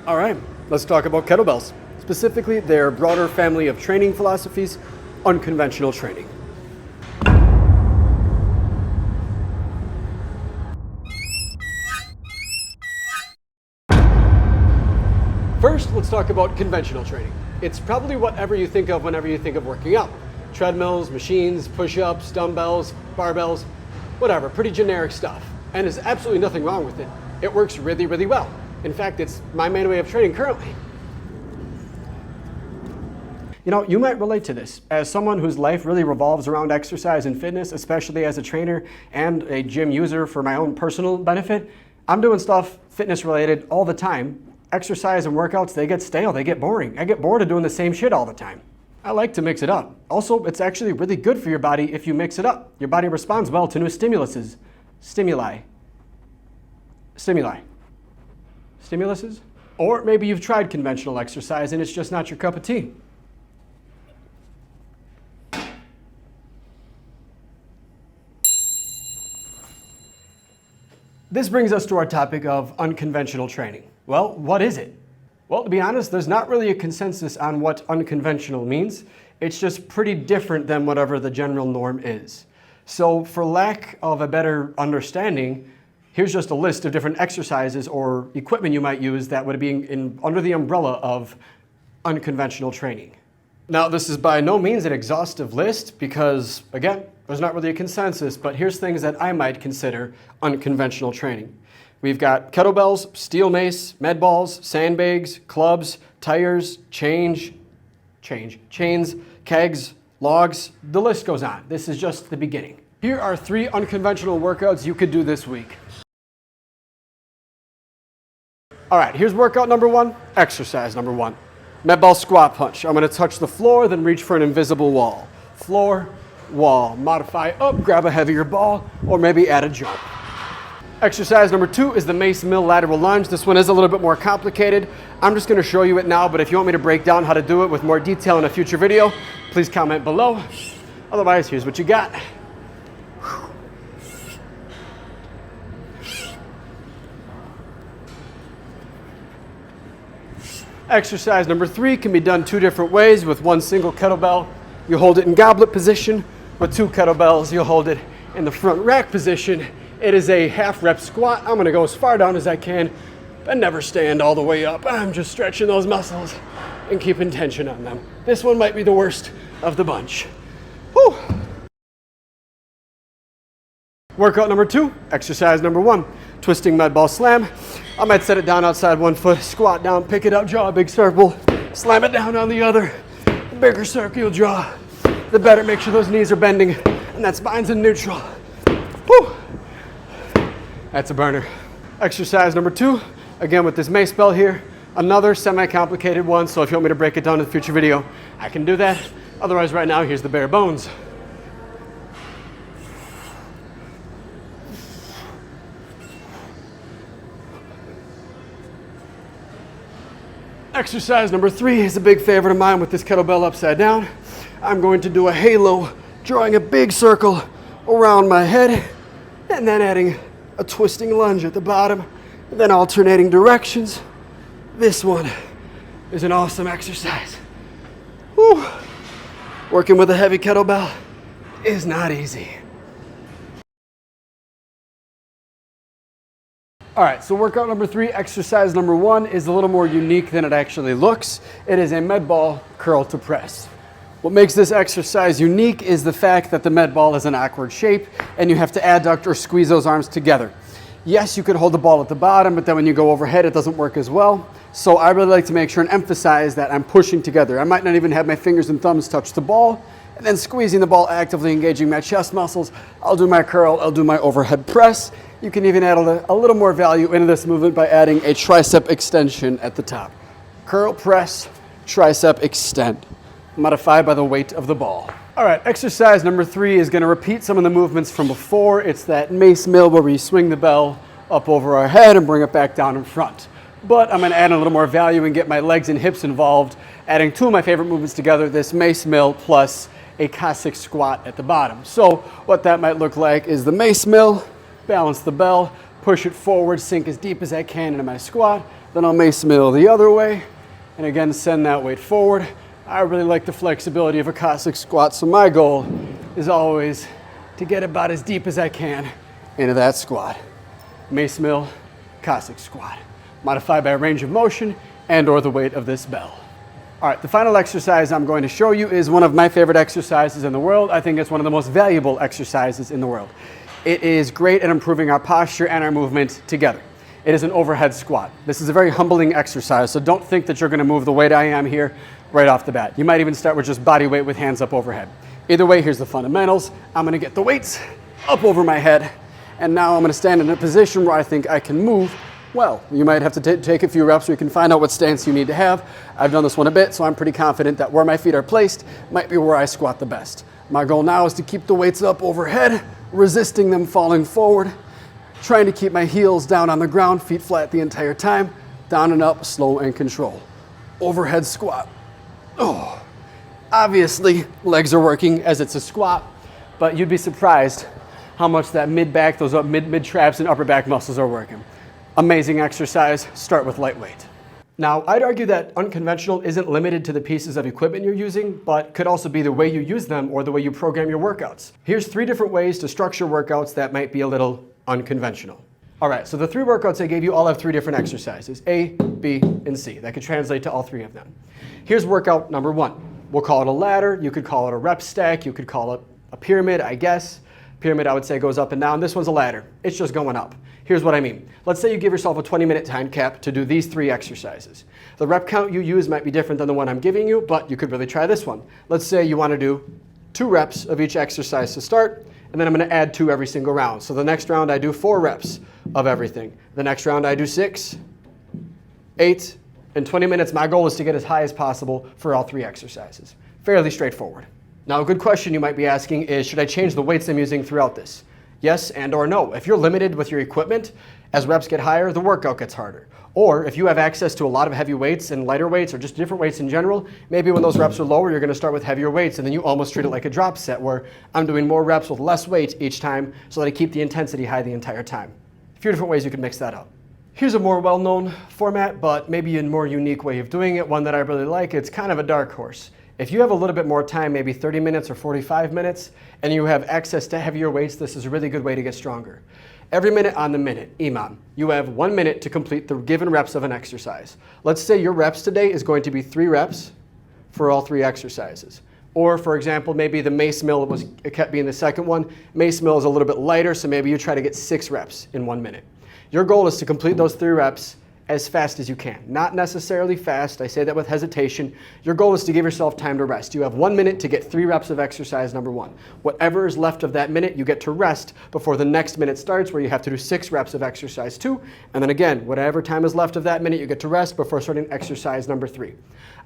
All right, let's talk about kettlebells, specifically their broader family of training philosophies, unconventional training. First, let's talk about conventional training. It's probably whatever you think of whenever you think of working out. Treadmills, machines, push-ups, dumbbells, barbells, whatever, pretty generic stuff. And there's absolutely nothing wrong with it. It works really, really well. In fact, it's my main way of training currently. You know, you might relate to this. As someone whose life really revolves around exercise and fitness, especially as a trainer and a gym user for my own personal benefit, I'm doing stuff fitness related all the time. Exercise and workouts, they get stale, they get boring. I get bored of doing the same shit all the time. I like to mix it up. Also, it's actually really good for your body if you mix it up. Your body responds well to new stimuluses. Stimuluses? Or maybe you've tried conventional exercise and it's just not your cup of tea. This brings us to our topic of unconventional training. Well, what is it? Well, to be honest, there's not really a consensus on what unconventional means. It's just pretty different than whatever the general norm is. So for lack of a better understanding, here's just a list of different exercises or equipment you might use that would be under the umbrella of unconventional training. Now, this is by no means an exhaustive list because, again, there's not really a consensus, but here's things that I might consider unconventional training. We've got kettlebells, steel mace, med balls, sandbags, clubs, tires, chains, kegs, logs, the list goes on. This is just the beginning. Here are 3 unconventional workouts you could do this week. All right, here's workout number 1, exercise number 1. Med ball squat punch. I'm gonna touch the floor, then reach for an invisible wall. Floor, wall. Modify up, grab a heavier ball, or maybe add a jump. Exercise number 2 is the mace mill lateral lunge. This one is a little bit more complicated. I'm just gonna show you it now, but if you want me to break down how to do it with more detail in a future video, please comment below. Otherwise, here's what you got. Exercise number 3 can be done 2 different ways. With 1 single kettlebell, you hold it in goblet position. With 2 kettlebells, you'll hold it in the front rack position. It is a half rep squat. I'm gonna go as far down as I can, but never stand all the way up. I'm just stretching those muscles and keeping tension on them. This one might be the worst of the bunch. Whew. Workout number 2, exercise number 1, twisting med ball slam. I might set it down outside 1 foot, squat down, pick it up, draw a big circle, slam it down on the other. The bigger circle you draw, the better. Make sure those knees are bending and that spine's in neutral. Whew. That's a burner. Exercise number 2, again with this mace bell here, another semi-complicated one, so if you want me to break it down in a future video, I can do that. Otherwise, right now, here's the bare bones. Exercise number 3 is a big favorite of mine with this kettlebell upside down. I'm going to do a halo, drawing a big circle around my head, and then adding a twisting lunge at the bottom, and then alternating directions. This one is an awesome exercise. Whew. Working with a heavy kettlebell is not easy. All right, so workout number 3, exercise number 1 is a little more unique than it actually looks. It is a med ball curl to press. What makes this exercise unique is the fact that the med ball is an awkward shape and you have to adduct or squeeze those arms together. Yes, you could hold the ball at the bottom, but then when you go overhead, it doesn't work as well. So I really like to make sure and emphasize that I'm pushing together. I might not even have my fingers and thumbs touch the ball, and then squeezing the ball, actively engaging my chest muscles. I'll do my curl, I'll do my overhead press. You can even add a little more value into this movement by adding a tricep extension at the top. Curl, press, tricep extend. Modified by the weight of the ball. All right, exercise number 3 is gonna repeat some of the movements from before. It's that mace mill where we swing the bell up over our head and bring it back down in front. But I'm gonna add a little more value and get my legs and hips involved, adding 2 of my favorite movements together, this mace mill plus a Cossack squat at the bottom. So what that might look like is the mace mill, balance the bell, push it forward, sink as deep as I can into my squat, then I'll mace mill the other way, and again, send that weight forward. I really like the flexibility of a Cossack squat, so my goal is always to get about as deep as I can into that squat. Mace mill, Cossack squat, modified by range of motion and or the weight of this bell. All right, the final exercise I'm going to show you is one of my favorite exercises in the world. I think it's one of the most valuable exercises in the world. It is great at improving our posture and our movement together. It is an overhead squat. This is a very humbling exercise, so don't think that you're going to move the weight I am here right off the bat. You might even start with just body weight with hands up overhead. Either way, here's the fundamentals. I'm going to get the weights up over my head, and now I'm going to stand in a position where I think I can move well. You might have to take a few reps so you can find out what stance you need to have. I've done this one a bit, so I'm pretty confident that where my feet are placed might be where I squat the best. My goal now is to keep the weights up overhead, resisting them falling forward, trying to keep my heels down on the ground, feet flat the entire time, down and up, slow and control. Overhead squat. Oh, obviously legs are working as it's a squat, but you'd be surprised how much that mid-back, those mid-traps and upper back muscles are working. Amazing exercise. Start with lightweight. Now, I'd argue that unconventional isn't limited to the pieces of equipment you're using, but could also be the way you use them or the way you program your workouts. Here's 3 different ways to structure workouts that might be a little unconventional. All right, so the 3 workouts I gave you all have 3 different exercises, A, B, and C. That could translate to all 3 of them. Here's workout number 1. We'll call it a ladder. You could call it a rep stack. You could call it a pyramid, I guess. Pyramid, I would say, goes up and down. This one's a ladder. It's just going up. Here's what I mean. Let's say you give yourself a 20-minute time cap to do these 3 exercises. The rep count you use might be different than the one I'm giving you, but you could really try this one. Let's say you want to do 2 reps of each exercise to start, and then I'm going to add 2 every single round. So the next round I do 4 reps of everything. The next round I do 6, 8, and 20 minutes. My goal is to get as high as possible for all 3 exercises. Fairly straightforward. Now, a good question you might be asking is, should I change the weights I'm using throughout this? Yes and or no. If you're limited with your equipment, as reps get higher, the workout gets harder. Or if you have access to a lot of heavy weights and lighter weights or just different weights in general, maybe when those reps are lower, you're going to start with heavier weights, and then you almost treat it like a drop set where I'm doing more reps with less weight each time so that I keep the intensity high the entire time. A few different ways you can mix that up. Here's a more well-known format, but maybe a more unique way of doing it, one that I really like. It's kind of a dark horse. If you have a little bit more time, maybe 30 minutes or 45 minutes, and you have access to heavier weights, this is a really good way to get stronger. Every minute on the minute, Imam, you have 1 minute to complete the given reps of an exercise. Let's say your reps today is going to be 3 reps for all 3 exercises. Or for example, maybe the mace mill kept being the second one. Mace mill is a little bit lighter, so maybe you try to get 6 reps in 1 minute. Your goal is to complete those 3 reps as fast as you can. Not necessarily fast, I say that with hesitation. Your goal is to give yourself time to rest. You have 1 minute to get 3 reps of exercise number 1. Whatever is left of that minute, you get to rest before the next minute starts, where you have to do 6 reps of exercise 2. And then again, whatever time is left of that minute, you get to rest before starting exercise number 3.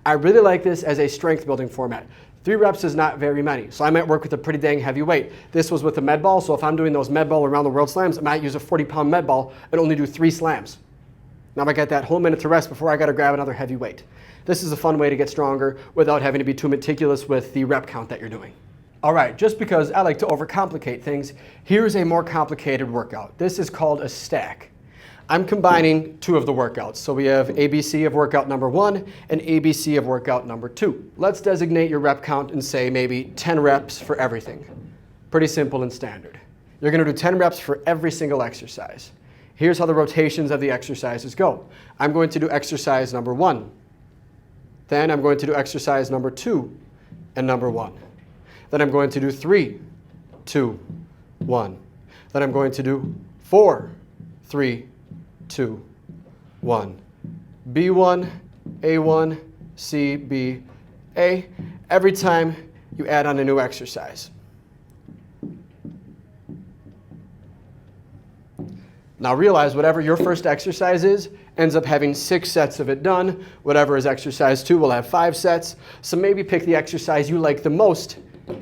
I really like this as a strength building format. 3 reps is not very many, so I might work with a pretty dang heavy weight. This was with a med ball, so if I'm doing those med ball around the world slams, I might use a 40-pound med ball and only do 3 slams. Now I got that whole minute to rest before I got to grab another heavy weight. This is a fun way to get stronger without having to be too meticulous with the rep count that you're doing. All right, just because I like to overcomplicate things, here's a more complicated workout. This is called a stack. I'm combining 2 of the workouts. So we have ABC of workout number 1 and ABC of workout number 2. Let's designate your rep count and say maybe 10 reps for everything. Pretty simple and standard. You're going to do 10 reps for every single exercise. Here's how the rotations of the exercises go. I'm going to do exercise number 1. Then I'm going to do exercise number 2 and number 1. Then I'm going to do 3, 2, 1. Then I'm going to do 4, 3, 2, 1. B1, A1, C, B, A. Every time you add on a new exercise. Now realize whatever your first exercise is ends up having 6 sets of it done. Whatever is exercise 2 will have 5 sets. So maybe pick the exercise you like the most.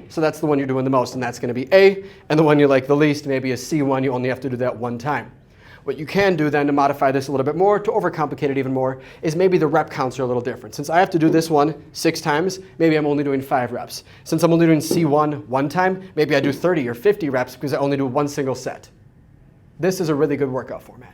So that's the one you're doing the most, and that's going to be A. And the one you like the least, maybe a C1. You only have to do that 1 time. What you can do then to modify this a little bit more, to overcomplicate it even more, is maybe the rep counts are a little different. Since I have to do this one 6 times, maybe I'm only doing 5 reps. Since I'm only doing C1 1 time, maybe I do 30 or 50 reps because I only do 1 single set. This is a really good workout format.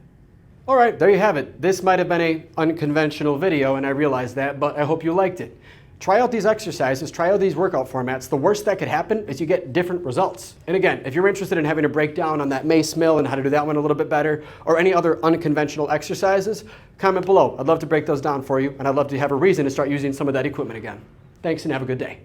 All right, there you have it. This might have been an unconventional video, and I realize that, but I hope you liked it. Try out these exercises, try out these workout formats. The worst that could happen is you get different results. And again, if you're interested in having a breakdown on that mace mill and how to do that one a little bit better, or any other unconventional exercises, comment below. I'd love to break those down for you, and I'd love to have a reason to start using some of that equipment again. Thanks, and have a good day.